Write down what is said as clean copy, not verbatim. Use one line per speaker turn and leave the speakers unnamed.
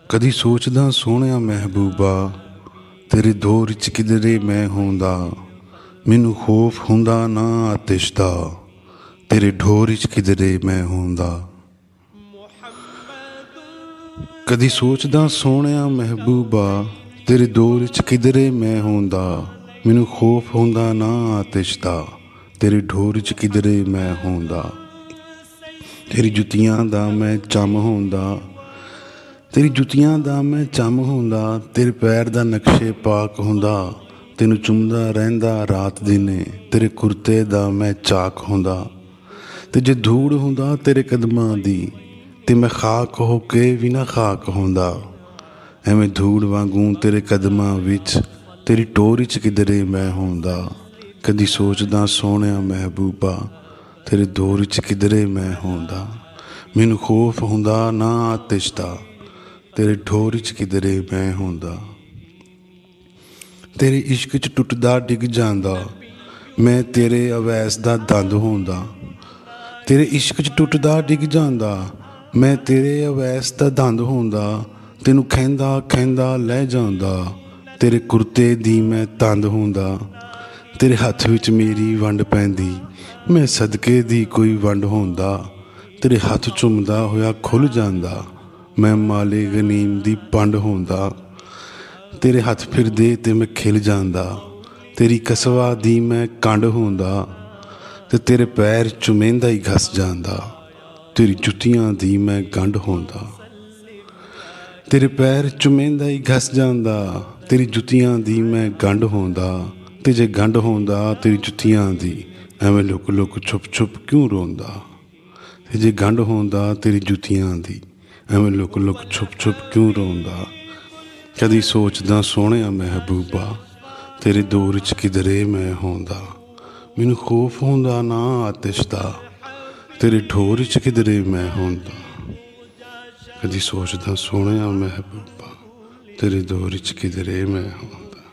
ਕਦੀ ਸੋਚਦਾ ਸੋਹਣਿਆ ਮਹਿਬੂਬਾ ਤੇਰੇ ਦੌਰ 'ਚ ਕਿਧਰੇ ਮੈਂ ਹੁੰਦਾ। ਮੈਨੂੰ ਖੌਫ ਹੁੰਦਾ ਨਾ ਆਤਿਸ਼ ਦਾ, ਤੇਰੇ ਢੋਰ 'ਚ ਕਿਧਰੇ ਮੈਂ ਹੁੰਦਾ। ਕਦੀ ਸੋਚਦਾ ਸੋਹਣਿਆ ਮਹਿਬੂਬਾ ਤੇਰੇ ਦੌਰ 'ਚ ਕਿਧਰੇ ਮੈਂ ਹੁੰਦਾ। ਮੈਨੂੰ ਖੌਫ ਹੁੰਦਾ ਨਾ ਆਤਿਸ਼ ਦਾ, ਤੇਰੇ ਢੋਰ 'ਚ ਕਿਧਰੇ ਮੈਂ ਹੁੰਦਾ। ਤੇਰੀ ਜੁੱਤੀਆਂ ਦਾ ਮੈਂ ਚੰਮ ਹੁੰਦਾ, ਤੇਰੀ ਜੁੱਤੀਆਂ ਦਾ ਮੈਂ ਚੰਮ ਹੁੰਦਾ। ਤੇਰੇ ਪੈਰ ਦਾ ਨਕਸ਼ੇ ਪਾਕ ਹੁੰਦਾ, ਤੈਨੂੰ ਚੁੰਮਦਾ ਰਹਿੰਦਾ ਰਾਤ ਦਿਨੇ। ਤੇਰੇ ਕੁਰਤੇ ਦਾ ਮੈਂ ਚਾਕ ਹੁੰਦਾ, ਤੇ ਜੇ ਧੂੜ ਹੁੰਦਾ ਤੇਰੇ ਕਦਮਾਂ ਦੀ, ਤੇ ਮੈਂ ਖਾਕ ਹੋ ਕੇ ਵੀ ਨਾ ਖਾਕ ਹੁੰਦਾ। ਐਵੇਂ ਧੂੜ ਵਾਂਗੂ ਤੇਰੇ ਕਦਮਾਂ ਵਿੱਚ, ਤੇਰੀ ਟੋਰ 'ਚ ਕਿਧਰੇ ਮੈਂ ਹੁੰਦਾ। ਕਦੀ ਸੋਚਦਾ ਸੋਹਣਿਆ ਮਹਿਬੂਬਾ ਤੇਰੇ ਦੌਰ 'ਚ ਕਿਧਰੇ ਮੈਂ ਹੁੰਦਾ। ਮੈਨੂੰ ਖੌਫ ਹੁੰਦਾ ਨਾ ਆਤਿਸ਼ ਦਾ, ਤੇਰੇ ਢੋਰ 'ਚ ਕਿਧਰੇ ਮੈਂ ਹੁੰਦਾ। ਤੇਰੇ ਇਸ਼ਕ 'ਚ ਟੁੱਟਦਾ ਡਿੱਗ ਜਾਂਦਾ, ਮੈਂ ਤੇਰੇ ਅਵੈਸ ਦਾ ਦੰਦ ਹੁੰਦਾ। ਤੇਰੇ ਇਸ਼ਕ 'ਚ ਟੁੱਟਦਾ ਡਿੱਗ ਜਾਂਦਾ, ਮੈਂ ਤੇਰੇ ਅਵੈਸ ਦਾ ਦੰਦ ਹੁੰਦਾ। ਤੈਨੂੰ ਖਹਿੰਦਾ ਖਹਿੰਦਾ ਲੈ ਜਾਂਦਾ, ਤੇਰੇ ਕੁਰਤੇ ਦੀ ਮੈਂ ਤੰਦ ਹੁੰਦਾ। ਤੇਰੇ ਹੱਥ ਵਿੱਚ ਮੇਰੀ ਵੰਡ ਪੈਂਦੀ, ਮੈਂ ਸਦਕੇ ਦੀ ਕੋਈ ਵੰਡ ਹੁੰਦਾ। ਤੇਰੇ ਹੱਥ ਚੁੰਮਦਾ ਹੋਇਆ ਖੁੱਲ੍ਹ ਜਾਂਦਾ, ਮੈਂ ਮਾਲੇ ਗਨੀਮ ਦੀ ਪੰਡ ਹੁੰਦਾ। ਤੇਰੇ ਹੱਥ ਫਿਰਦੇ ਤੇ ਮੈਂ ਖਿਲ ਜਾਂਦਾ, ਤੇਰੀ ਕਸਵਾ ਦੀ ਮੈਂ ਕੰਡ ਹੁੰਦਾ। ਤੇ ਤੇਰੇ ਪੈਰ ਚੁਮੇਂਦਾ ਹੀ ਘਸ ਜਾਂਦਾ, ਤੇਰੀ ਜੁੱਤੀਆਂ ਦੀ ਮੈਂ ਗੰਢ ਹੁੰਦਾ। ਤੇਰੇ ਪੈਰ ਚੁਮੇਂਦਾ ਹੀ ਘਸ ਜਾਂਦਾ, ਤੇਰੀ ਜੁੱਤੀਆਂ ਦੀ ਮੈਂ ਗੰਢ ਹੁੰਦਾ। ਤੇ ਜੇ ਗੰਢ ਹੁੰਦਾ ਤੇਰੀ ਜੁੱਤੀਆਂ ਦੀ, ਐਵੇਂ ਲੁਕ ਲੁਕ ਛੁਪ ਛੁਪ ਕਿਉਂ ਰੋਂਦਾ। ਤੇ ਜੇ ਗੰਢ ਹੁੰਦਾ ਤੇਰੀ ਜੁੱਤੀਆਂ ਦੀ, ਐਵੇਂ ਲੁਕ ਲੁਕ ਛੁਪ ਛੁਪ ਕਿਉਂ ਰੋਂਦਾ। ਕਦੀ ਸੋਚਦਾ ਸੋਹਣਿਆ ਮਹਿਬੂਬਾ ਤੇਰੇ ਦੌਰ 'ਚ ਕਿਧਰੇ ਮੈਂ ਹੁੰਦਾ। ਮੈਨੂੰ ਖੌਫ ਹੁੰਦਾ ਨਾ ਆਤਿਸ਼ ਦਾ, ਤੇਰੇ ਢੋਰ 'ਚ ਕਿਧਰੇ ਮੈਂ ਹੁੰਦਾ। ਕਦੀ ਸੋਚਦਾ ਸੋਹਣਿਆ ਮਹਿਬੂਬਾ ਤੇਰੇ ਦੌਰ 'ਚ ਕਿਧਰੇ ਮੈਂ ਹੁੰਦਾ।